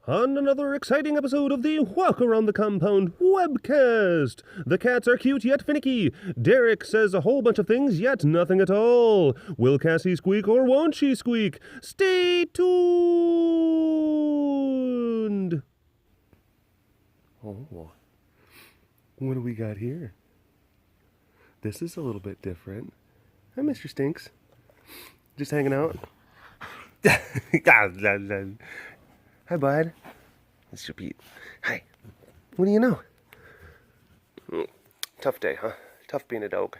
On another exciting episode of the Walk Around the Compound webcast. The cats are cute yet finicky. Derek says a whole bunch of things yet nothing at all. Will Cassie squeak or won't she squeak? Stay tuned. Oh, what do we got here? This is a little bit different. Hi, Mr. Stinks. Just hanging out? Hi, bud. Mr. Pete. Hi. What do you know? Tough day, huh? Tough being a dog.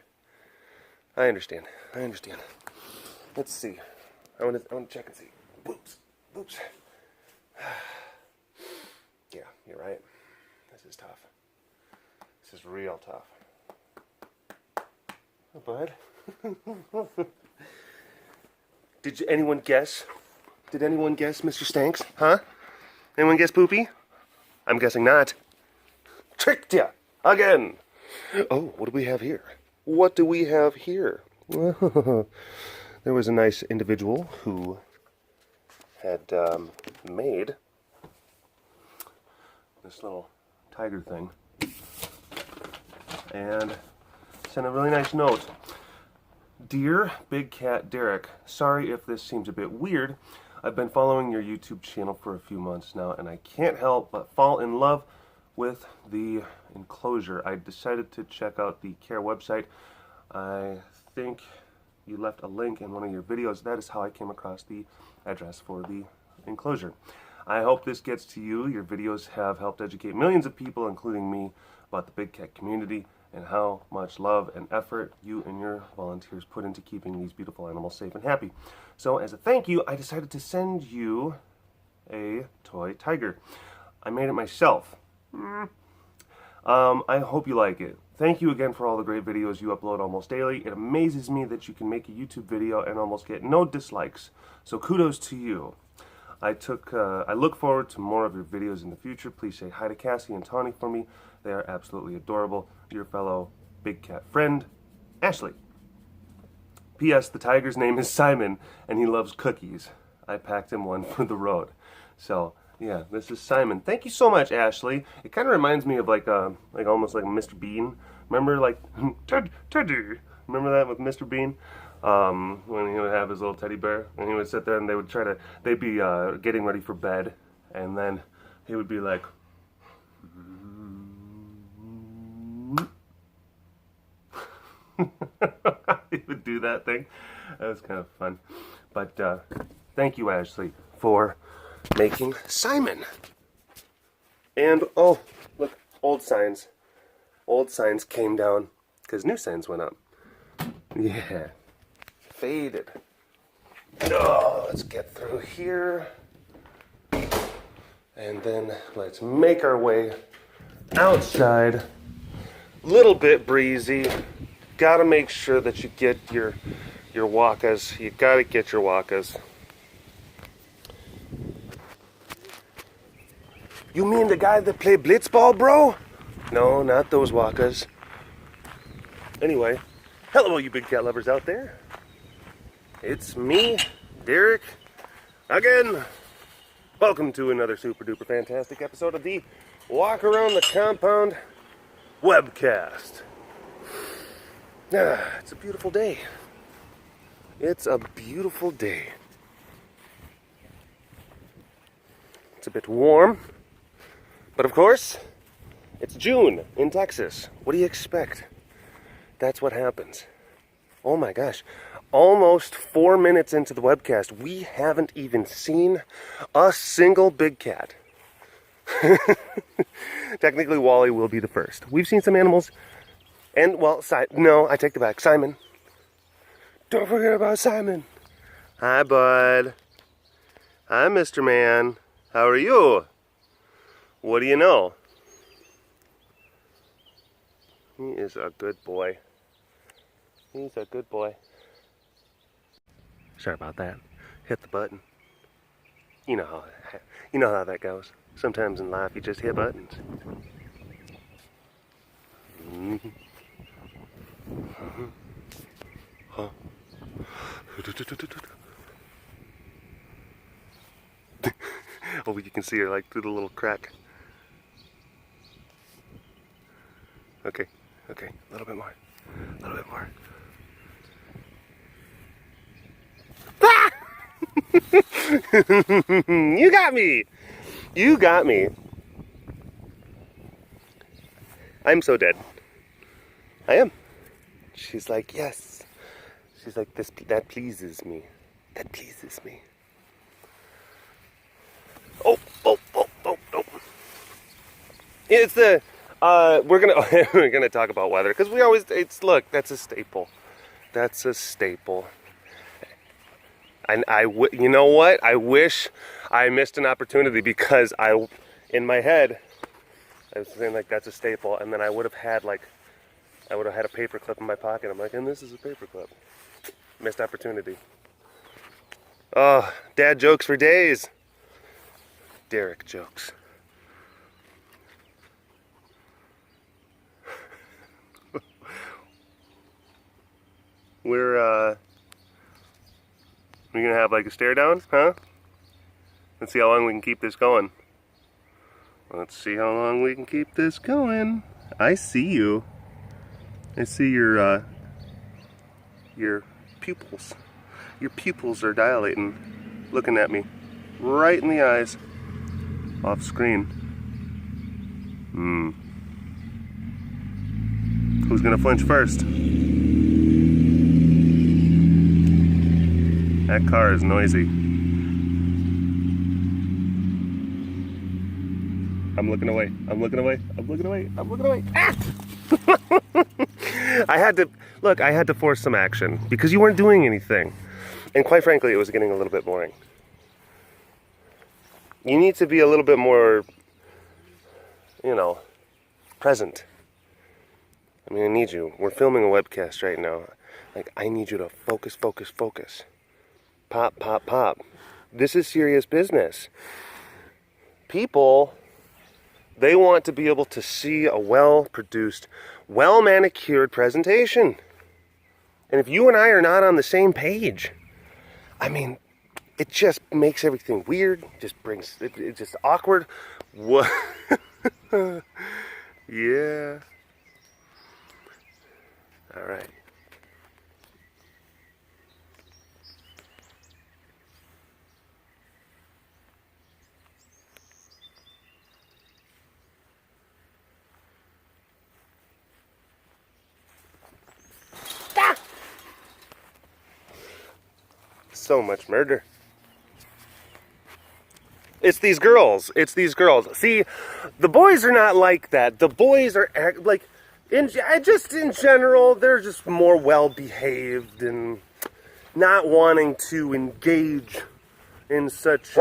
I understand. Let's see. I want to check and see. Oops. Yeah, you're right. This is tough. This is real tough. Oh, bud. Did anyone guess? Did anyone guess, Mr. Stanks? Huh? Anyone guess Poopy? I'm guessing not. Tricked ya! Again! Oh, what do we have here? What do we have here? There was a nice individual who had made this little tiger thing and sent a really nice note. Dear Big Cat Derek, sorry if this seems a bit weird. I've been following your YouTube channel for a few months now, and I can't help but fall in love with the enclosure. I decided to check out the CARE website. I think you left a link in one of your videos. That is how I came across the address for the enclosure. I hope this gets to you. Your videos have helped educate millions of people, including me, about the big cat community and how much love and effort you and your volunteers put into keeping these beautiful animals safe and happy. So as a thank you, I decided to send you a toy tiger. I made it myself. I hope you like it. Thank you again for all the great videos you upload almost daily. It amazes me that you can make a YouTube video and almost get no dislikes. So kudos to you. I look forward to more of your videos in the future. Please say hi to Cassie and Tawny for me. They are absolutely adorable. Your fellow big cat friend, Ashley. P.S. The tiger's name is Simon, and he loves cookies. I packed him one for the road. So, yeah, this is Simon. Thank you so much, Ashley. It kind of reminds me of like almost like Mr. Bean. Remember, like, Teddy? Remember that with Mr. Bean? When he would have his little teddy bear, and he would sit there and they'd be getting ready for bed, and then he would be like, he would do that thing. That was kind of fun. But thank you, Ashley, for making Simon. And oh, look, old signs came down because new signs went up. Yeah, faded. Oh, let's get through here, and then let's make our way outside. Little bit breezy. Gotta make sure that you get your wakas. You gotta get your wakas. You mean the guy that played blitzball, bro? No, not those wakas. Anyway, hello, you big cat lovers out there. It's me, Derek, again. Welcome to another super duper fantastic episode of the Walk Around the Compound webcast. It's a beautiful day. It's a beautiful day. It's a bit warm, but of course, it's June in Texas. What do you expect? That's what happens. Oh my gosh. Almost 4 minutes into the webcast, we haven't even seen a single big cat. Technically, Wally will be the first. We've seen some animals. And, well, no, I take it back. Simon. Don't forget about Simon. Hi, bud. Hi, Mr. Man. How are you? What do you know? He is a good boy. He's a good boy. Sorry about that. Hit the button. You know how that goes. Sometimes in life you just hit buttons. Huh? Oh, you can see her like through the little crack. Okay, okay, a little bit more. A little bit more. Ah! You got me! You got me. I'm so dead. I am. She's like, yes. She's like, that pleases me. That pleases me. Oh. It's the, we're gonna talk about weather, because we always, look, that's a staple. That's a staple. And you know what? I wish I missed an opportunity, because in my head, I was saying like, that's a staple, and then I would have had a paper clip in my pocket. I'm like, and this is a paper clip. Missed opportunity. Oh, dad jokes for days. Derek jokes. We're gonna have like a stare down, huh? Let's see how long we can keep this going. Let's see how long we can keep this going. I see you. I see your pupils. Your pupils are dilating, looking at me right in the eyes, off screen. Who's gonna flinch first? That car is noisy. I'm looking away. I'm looking away. I'm looking away. I'm looking away. Ah! I had to force some action because you weren't doing anything. And quite frankly, it was getting a little bit boring. You need to be a little bit more, present. I mean, I need you. We're filming a webcast right now. Like, I need you to focus. Pop. This is serious business. People, they want to be able to see a well-produced, well-manicured presentation. And if you and I are not on the same page, I mean, it just makes everything weird, it's just awkward. What? Yeah. All right. So much murder. It's these girls. See, the boys are not like that. The boys are like, in general, they're just more well-behaved and not wanting to engage in such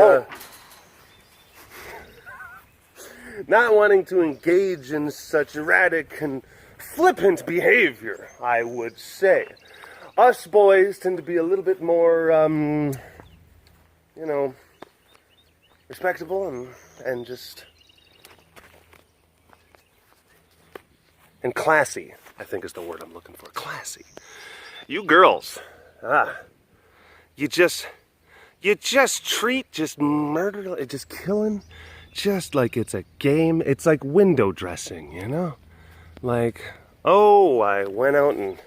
erratic and flippant behavior, I would say. Us boys tend to be a little bit more, respectable and just, and classy, I think is the word I'm looking for. Classy. You girls, you just treat murder, just killing, just like it's a game. It's like window dressing, Like, oh, I went out and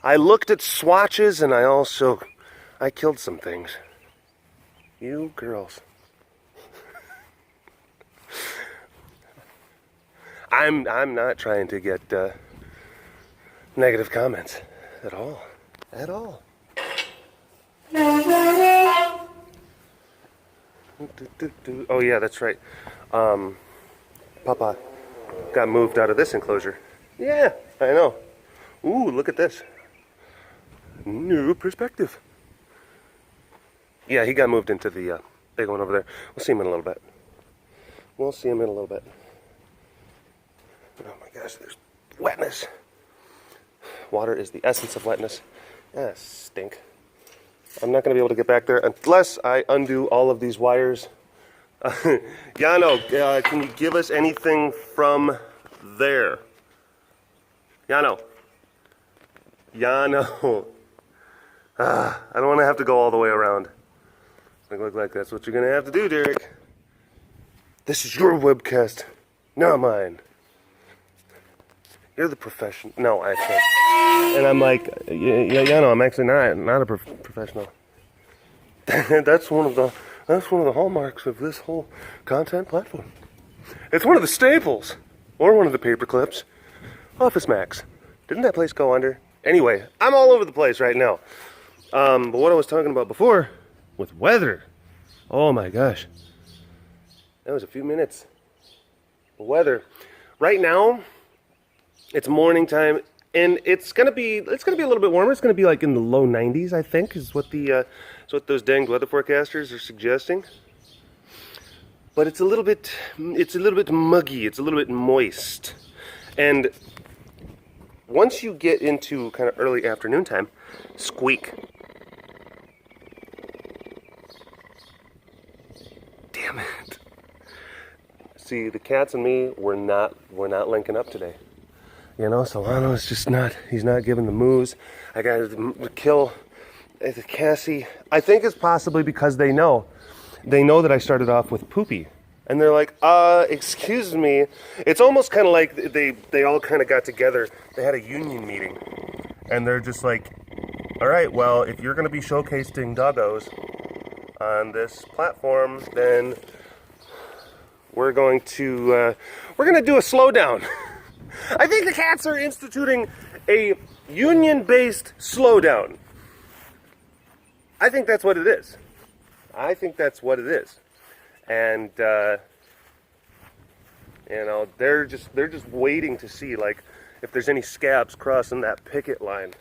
I looked at swatches, and I killed some things. You girls. I'm not trying to get negative comments at all. Oh yeah, that's right. Papa got moved out of this enclosure. Yeah, I know. Ooh, look at this. New perspective. Yeah, he got moved into the big one over there. We'll see him in a little bit. Oh my gosh, there's wetness. Water is the essence of wetness. Stink. I'm not going to be able to get back there unless I undo all of these wires. Yano, can you give us anything from there? Yano. I don't want to have to go all the way around. Look like that's what you're going to have to do, Derek. This is your webcast, not mine. You're the professional. No, actually. And I'm like, yeah, no, I'm actually not a professional. That's one of the hallmarks of this whole content platform. It's one of the staples, or one of the paper clips. Office Max. Didn't that place go under? Anyway, I'm all over the place right now. But what I was talking about before, with weather. Oh my gosh. That was a few minutes. The weather. Right now, it's morning time, and it's gonna be a little bit warmer. It's gonna be like in the low 90s, I think, is what those danged weather forecasters are suggesting. But it's a little bit muggy. It's a little bit moist, and once you get into kind of early afternoon time, squeak. Damn it. See, the cats and me, we're not linking up today. You know, Solano's just he's not giving the moves. I got to kill Cassie. I think it's possibly because they know that I started off with Poopy. And they're like, excuse me. It's almost kind of like they all kind of got together. They had a union meeting. And they're just like, all right, well, if you're going to be showcasing doggos on this platform, then we're going to do a slowdown. I think the cats are instituting a union-based slowdown. I think that's what it is. And you know, they're just waiting to see, like, if there's any scabs crossing that picket line.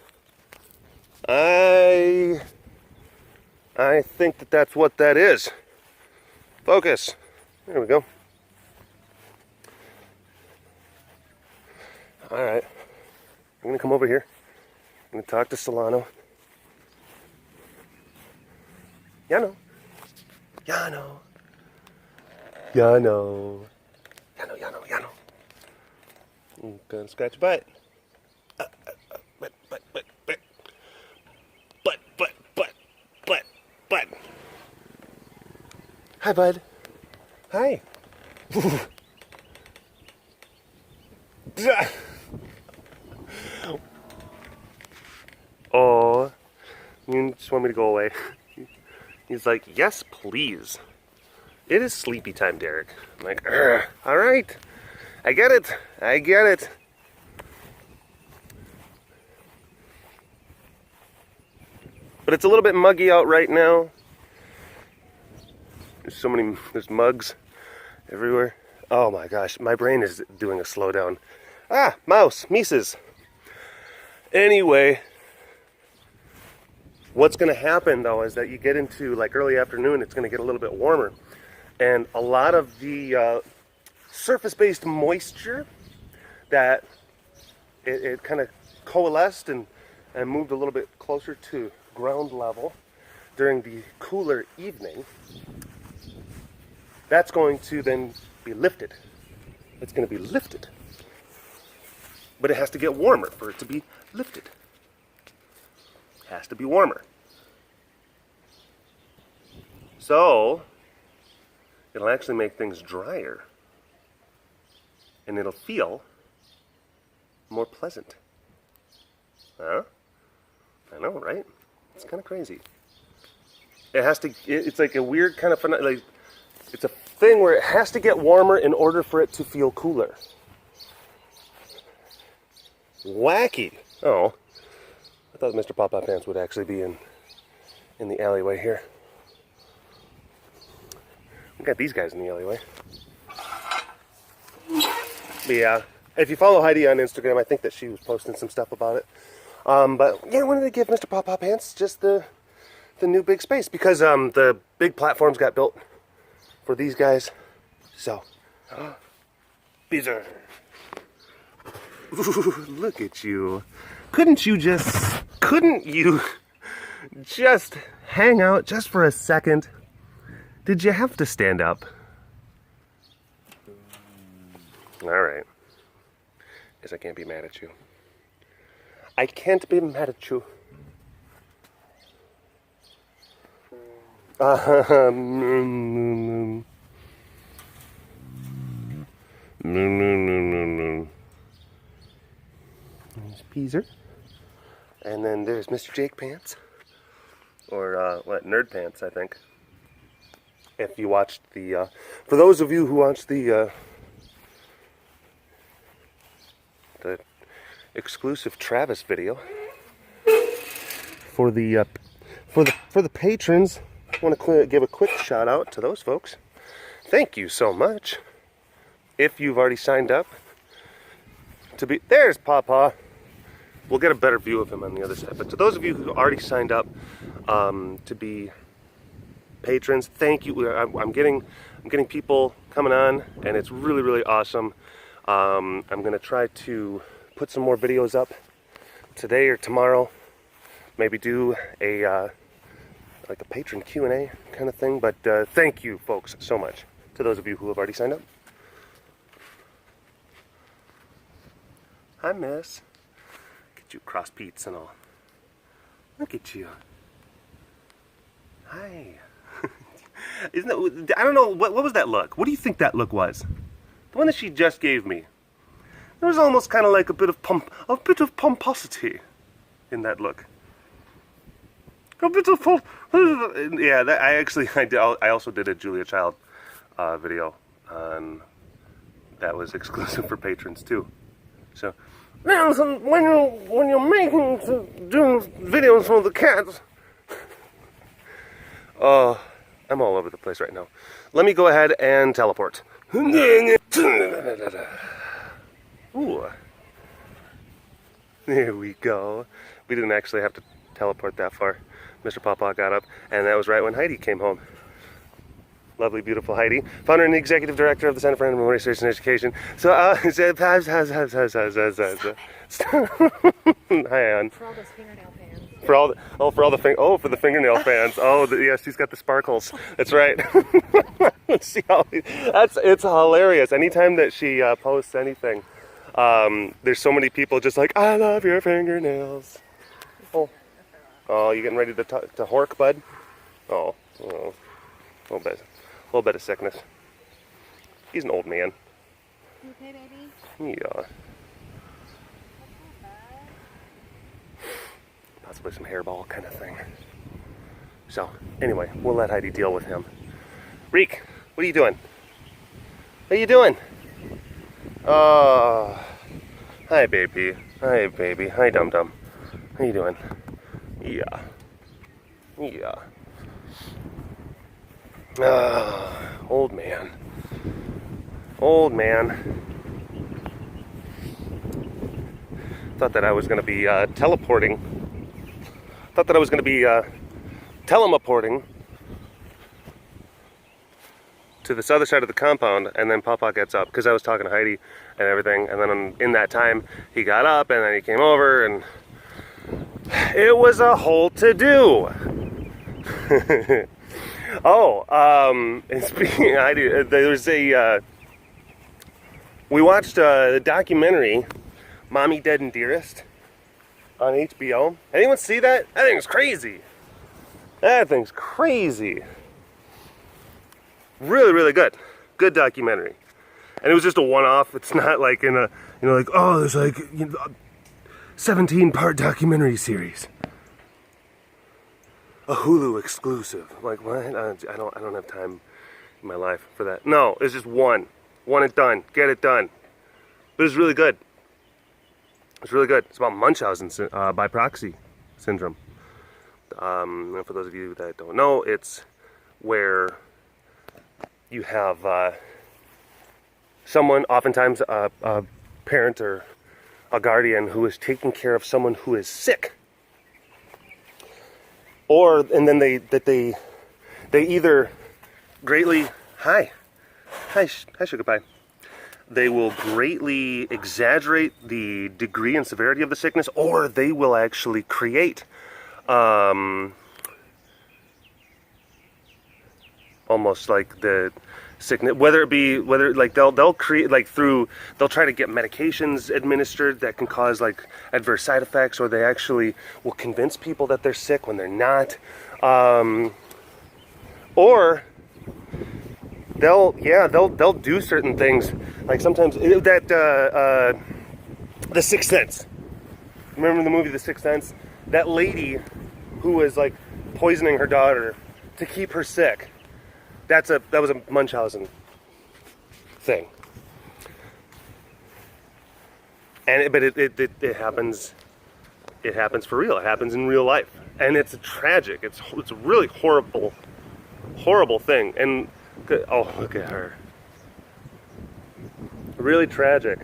I think that's what that is. Focus. There we go. All right. I'm gonna come over here. I'm gonna talk to Solano. Yano. I'm gonna scratch your butt. Butt. Hi, bud. Hi. Oh, you just want me to go away? He's like, yes, please. It is sleepy time, Derek. I'm like, all right. I get it. But it's a little bit muggy out right now. There's mugs everywhere. Oh my gosh, my brain is doing a slowdown. Mises. Anyway, what's going to happen though is that you get into like early afternoon, it's going to get a little bit warmer. And a lot of the surface-based moisture that it kind of coalesced and moved a little bit closer to ground level during the cooler evening, that's going to then be lifted. It's going to be lifted. But it has to get warmer for it to be lifted. It has to be warmer. So, it'll actually make things drier. And it'll feel more pleasant. Huh? I know, right? It's kind of crazy. It's like a weird kind of, like, it's a thing where it has to get warmer in order for it to feel cooler. Wacky. Oh, I thought Mr. Paw Paw Pants would actually be in the alleyway here. We got these guys in the alleyway. But yeah, if you follow Heidi on Instagram, I think that she was posting some stuff about it. But yeah, I wanted to give Mr. Paw Paw Pants just the new big space because the big platforms got built for these guys. So, Beezer. Ooh, look at you. Couldn't you just hang out just for a second? Did you have to stand up? All right. Guess I can't be mad at you. I can't be mad at you. No. There's Peaser. And then there's Mr. Jake Pants. Or, Nerd Pants, I think. If you watched the, for those of you who watched the exclusive Travis video, for the patrons, I want to give a quick shout out to those folks. Thank you so much. If you've already signed up to be, there's Paw Paw. We'll get a better view of him on the other side. But to those of you who already signed up to be patrons, thank you. I'm getting people coming on, and it's really awesome. I'm gonna try to put some more videos up today or tomorrow. Maybe do a like a patron Q&A kind of thing. But thank you, folks, so much to those of you who have already signed up. Hi, Miss. Get you cross Pete's and all. Look at you. Hi. Isn't that, I don't know, what was that look? What do you think that look was? The one that she just gave me. There was almost kind of like a bit of pomposity in that look. A bit of yeah. I also did a Julia Child video on that was exclusive for patrons too. So when you're making doing videos for the cats. I'm all over the place right now. Let me go ahead and teleport. Ooh. There we go. We didn't actually have to teleport that far. Mr. Paw Paw got up, and that was right when Heidi came home. Lovely, beautiful Heidi, founder and executive director of the Center for Animal Research and Education. So, hi, Ann. For all those fingernail fans. For the fingernail fans. Oh, yeah, she's got the sparkles. That's right. See how it's hilarious. Anytime that she posts anything, there's so many people just like, I love your fingernails. Oh, you getting ready to hork, bud? Oh, a little bit of sickness. He's an old man. You okay, baby? Yeah. Possibly some hairball kind of thing. So, anyway, we'll let Heidi deal with him. Reek, what are you doing? What are you doing? Oh, hi, baby. Hi, baby. Hi, dum-dum. How you doing? Yeah. Old man. Thought that I was going to be teleporting. Thought that I was going to be telemaporting to this other side of the compound, and then Paw Paw gets up because I was talking to Heidi and everything, and then in that time he got up and then he came over and it was a whole to-do. And speaking of Heidi, there's we watched the documentary Mommy Dead and Dearest on HBO. Anyone see that? That thing's crazy. Really good. Good documentary. And it was just a one-off. It's not like in a, like, oh, there's like 17-part documentary series. A Hulu exclusive. Like, what? I don't have time in my life for that. No, it's just one and done. Get it done. But it's really good. It's about Munchausen by proxy syndrome. And for those of you that don't know, it's where you have someone, oftentimes a parent or a guardian, who is taking care of someone who is sick, and then they either greatly hi sugar pie. They will greatly exaggerate the degree and severity of the sickness, or they will actually create almost like the sickness, whether they'll create, like, they'll try to get medications administered that can cause like adverse side effects, or they actually will convince people that they're sick when they're not, or they'll do certain things. Like sometimes The Sixth Sense. Remember the movie The Sixth Sense? That lady who was like poisoning her daughter to keep her sick. That was a Munchausen thing. But it happens. It happens for real. It happens in real life, and it's tragic. It's a really horrible thing. And oh, look at her. Really tragic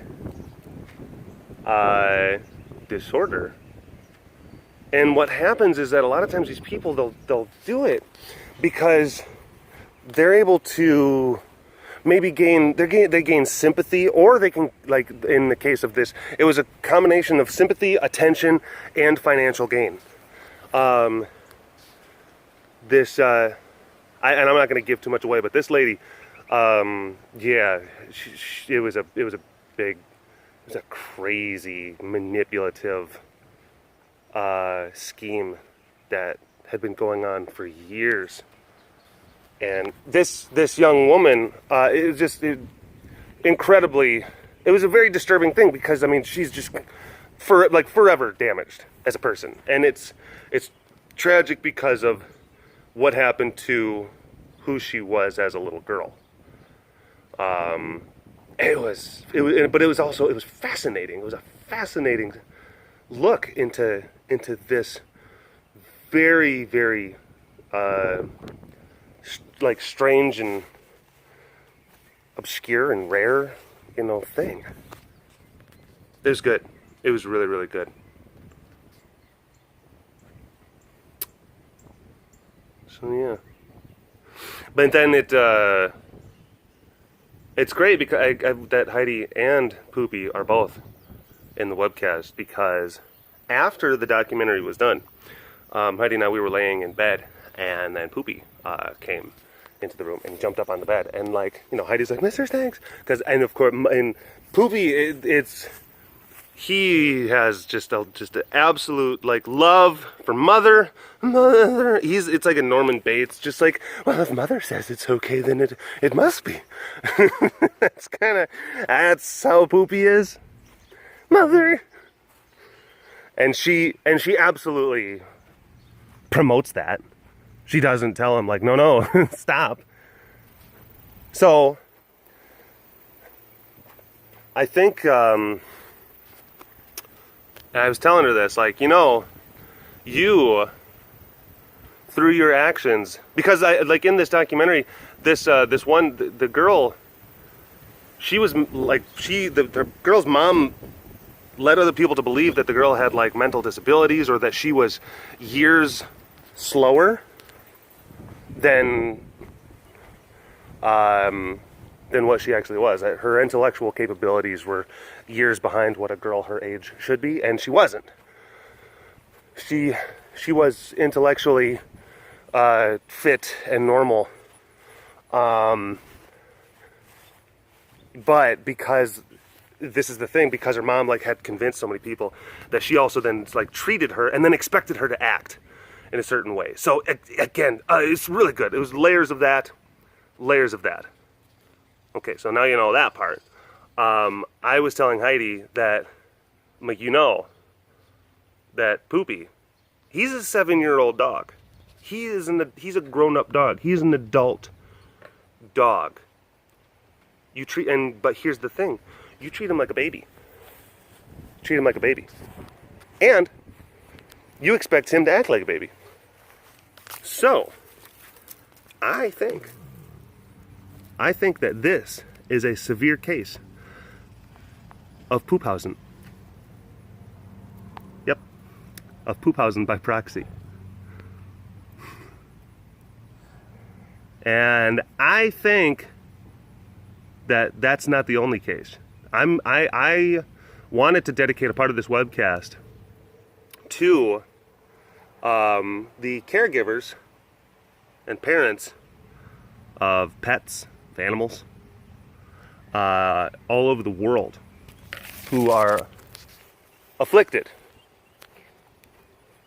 disorder. And what happens is that a lot of times these people they'll do it because they're able to maybe they gain sympathy, or they can, like in the case of this, it was a combination of sympathy, attention, and financial gain. And I'm not going to give too much away, but this lady, it was a crazy manipulative scheme that had been going on for years. And this young woman, it was incredibly. It was a very disturbing thing because I mean she's just forever damaged as a person, and it's tragic because of what happened to who she was as a little girl. But it was fascinating. It was a fascinating look into this very, very strange and obscure and rare, thing. It was good. It was really, really good. So yeah. But then it's great because that Heidi and Poopy are both in the webcast, because after the documentary was done, Heidi and I, we were laying in bed, and then Poopy came into the room and jumped up on the bed, and Heidi's like, "Mr. Thanks," and of course, and Poopy, he has just an absolute love for mother. It's like a Norman Bates, just like, well, if mother says it's okay, then it must be. that's how Poopy is, mother. And she absolutely promotes that. She doesn't tell him no, stop. So I think I was telling her this, you through your actions, because in this documentary, the girl, she was the girl's mom led other people to believe that the girl had mental disabilities, or that she was years slower than what she actually was. That her intellectual capabilities were years behind what a girl her age should be, and she wasn't. She was intellectually fit and normal, but because this is the thing, because her mom had convinced so many people, that she also then treated her and then expected her to act in a certain way. So again, it's really good. It was layers of that. Okay, so now you know that part. I was telling Heidi that, that Poopy, he's a 7-year-old dog. He's a grown-up dog. He's an adult dog. But here's the thing. You treat him like a baby. And you expect him to act like a baby. So, I think that this is a severe case of Poophausen. Yep, of Poophausen by proxy. And I think that that's not the only case. I wanted to dedicate a part of this webcast to the caregivers and parents of pets, of animals, all over the world, who are afflicted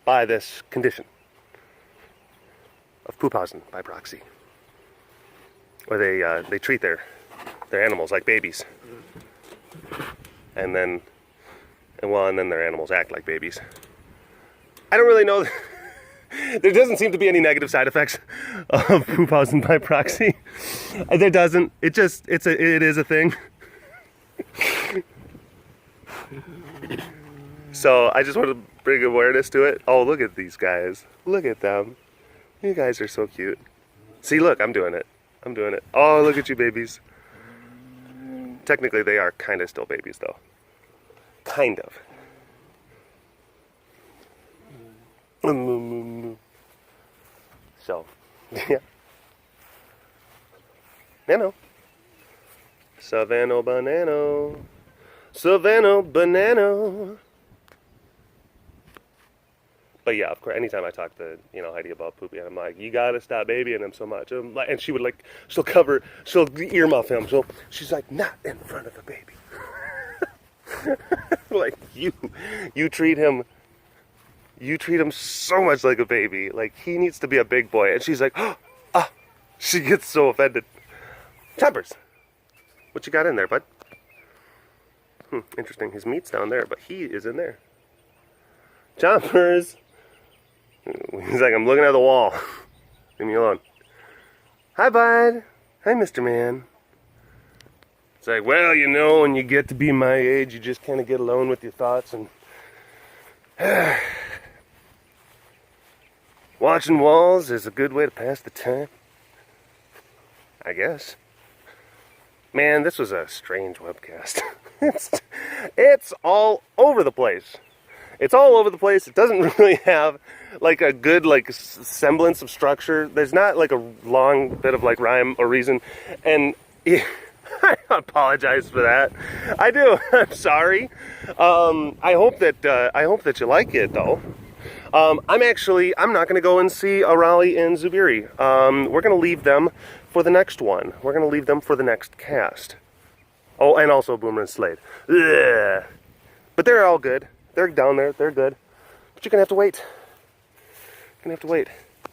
by this condition of Poophausen by proxy. or they treat their animals like babies, and then their animals act like babies. I don't really know. There doesn't seem to be any negative side effects of poop housing by proxy. There doesn't. It is a thing. So I just want to bring awareness to it. Oh, look at these guys. Look at them. You guys are so cute. See, look, I'm doing it. I'm doing it. Oh, look at you babies. Technically, they are kind of still babies, though. Kind of. So, yeah. Nano. Savannah banano. Savannah banano. But yeah, of course, anytime I talk to, Heidi about poopy, I'm like, you gotta stop babying him so much. And she would she'll earmuff him. She's like, not in front of the baby. Like, you treat him so much like a baby. Like, he needs to be a big boy. And she's like, she gets so offended. Chompers, what you got in there, bud? Interesting. His meat's down there, but he is in there. Chompers. He's like, I'm looking at the wall. Leave me alone. Hi, bud. Hi, Mr. Man. It's like, well, when you get to be my age, you just kind of get alone with your thoughts and watching walls is a good way to pass the time, I guess. Man, this was a strange webcast. It's all over the place. It's all over the place. It doesn't really have a good semblance of structure. There's not a long bit of rhyme or reason, and I apologize for that. I do. I'm sorry. I hope that you like it though. I'm not going to go and see Arali and Zubiri. We're going to leave them for the next one. We're going to leave them for the next cast. Oh, and also Boomer and Slade. Ugh. But they're all good. They're down there. They're good. But you're going to have to wait. You're going to have to wait.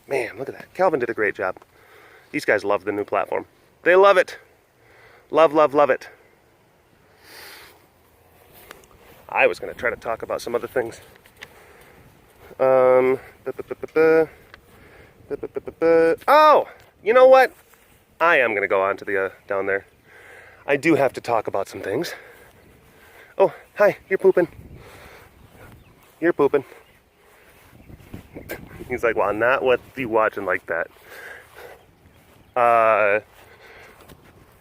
Man, look at that. Calvin did a great job. These guys love the new platform. They love it. Love, love, love it. I was going to try to talk about some other things. Oh, you know what? I am going to go on to the down there. I do have to talk about some things. Oh, hi, you're pooping. You're pooping. He's like, well, not what you watching like that.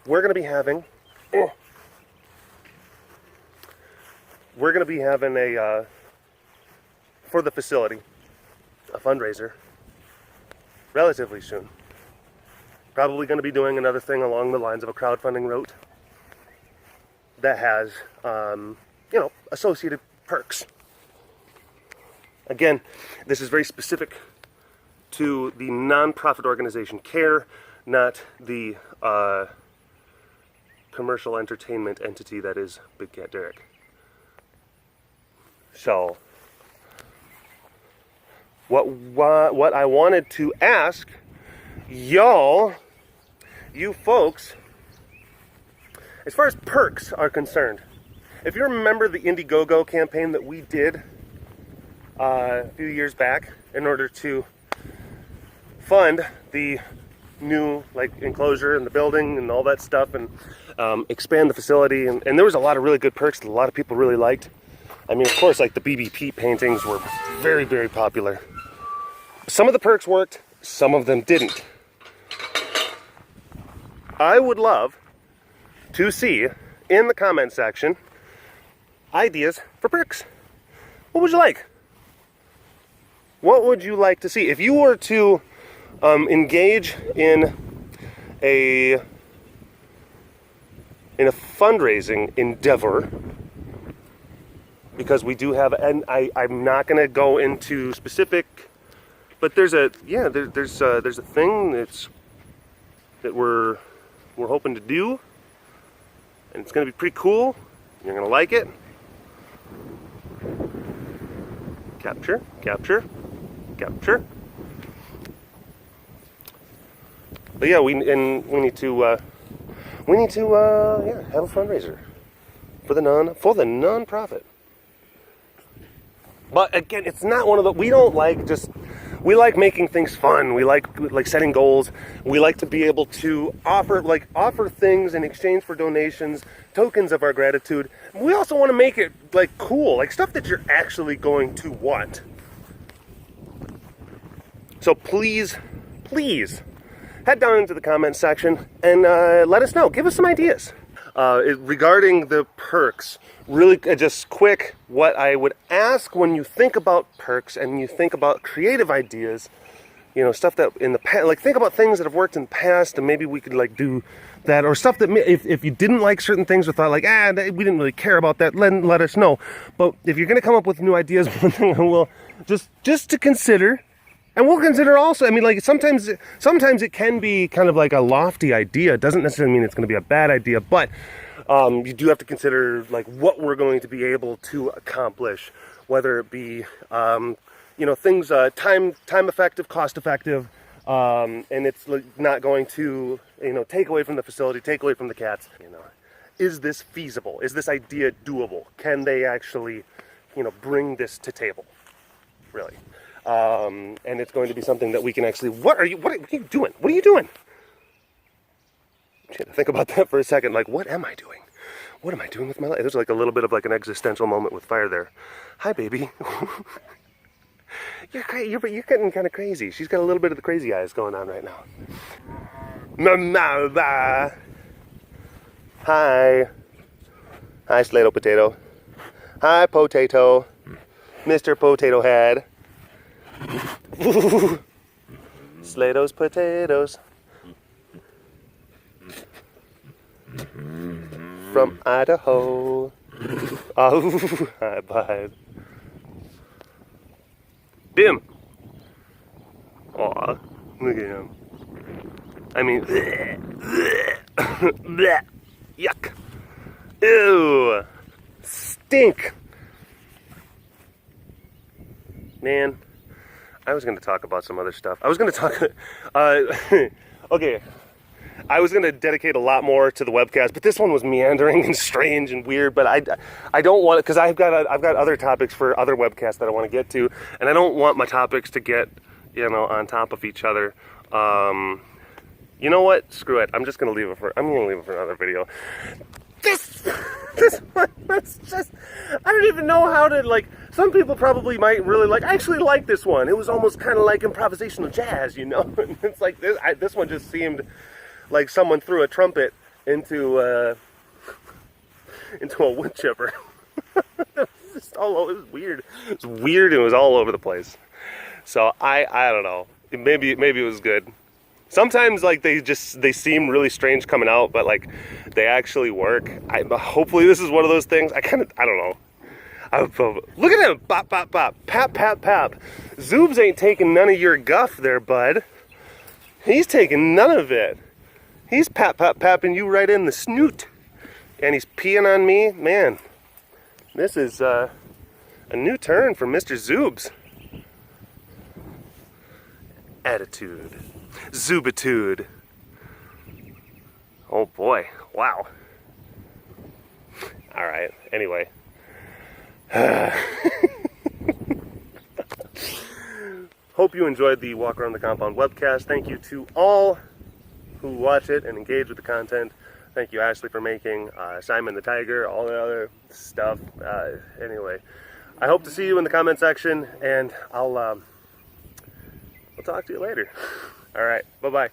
We're going to be having a, for the facility, a fundraiser relatively soon. Probably going to be doing another thing along the lines of a crowdfunding route that has, associated perks. Again, this is very specific to the nonprofit organization CARE, not the commercial entertainment entity that is BigCatDerek. So, what I wanted to ask y'all, you folks, as far as perks are concerned, if you remember the Indiegogo campaign that we did a few years back in order to fund the new enclosure and the building and all that stuff and expand the facility, and there was a lot of really good perks that a lot of people really liked. I mean, of course, the BBP paintings were very, very popular. Some of the perks worked, some of them didn't. I would love to see in the comment section ideas for perks. What would you like? What would you like to see? If you were to engage in a fundraising endeavor, because we do have, and I'm not going to go into specific, but there's a thing that we're hoping to do, and it's going to be pretty cool. You're going to like it. Capture. But yeah, we need to have a fundraiser for the non-profit. But again, it's not one of the, we like making things fun. We like setting goals. We like to be able to offer things in exchange for donations, tokens of our gratitude. We also want to make it like cool, like stuff that you're actually going to want. So please head down into the comments section and let us know. Give us some ideas. Regarding the perks, really just quick, what I would ask when you think about perks and you think about creative ideas, you know, stuff that in the past, like think about things that have worked in the past and maybe we could like do that, or stuff that if you didn't like certain things or thought like, we didn't really care about that, let us know. But if you're going to come up with new ideas, one thing I will just to consider. And we'll consider also, I mean, like sometimes it can be kind of like a lofty idea. It doesn't necessarily mean it's going to be a bad idea, but you do have to consider like what we're going to be able to accomplish, whether it be, things time effective, cost effective, and it's not going to, take away from the facility, take away from the cats. Is this feasible? Is this idea doable? Can they actually, bring this to table? Really. And it's going to be something that we can actually, what are you doing? What are you doing? Think about that for a second. Like, what am I doing? What am I doing with my life? There's like a little bit of like an existential moment with Fire there. Hi, baby. You're getting kind of crazy. She's got a little bit of the crazy eyes going on right now. Mama. Hi. Hi, Slato Potato. Hi, Potato. Mr. Potato Head. Slato's potatoes from Idaho. Oh, hi, bud. Bim. Aw, look at him. I mean, bleh, yuck. Ew. Stink. Man. I was going to talk about some other stuff. I was going to talk, okay, I was going to dedicate a lot more to the webcast, but this one was meandering and strange and weird, but I don't want it, because I've got other topics for other webcasts that I want to get to, and I don't want my topics to get, on top of each other. You know what? Screw it. I'm going to leave it for another video. This one was just, I don't even know how to, like, some people probably might really I actually like this one. It was almost kind of like improvisational jazz, It's like, this one just seemed like someone threw a trumpet into a wood chipper. It was weird. It was weird and it was all over the place. So, I don't know. Maybe it was good. Sometimes, like, they seem really strange coming out, but, like, they actually work. Hopefully this is one of those things. I don't know. Look at him! Bop, bop, bop. Pap, pap, pap. Zoobs ain't taking none of your guff there, bud. He's taking none of it. He's pap, pap, papping you right in the snoot. And he's peeing on me. Man, this is a new turn for Mr. Zoobs. Attitude. Zoobitude. Oh boy, wow. Alright, anyway. Hope you enjoyed the Walk Around the Compound webcast. Thank you to all who watch it and engage with the content. Thank you, Ashley, for making Simon the Tiger, all the other stuff. Anyway, I hope to see you in the comment section, and I'll talk to you later. All right, bye-bye.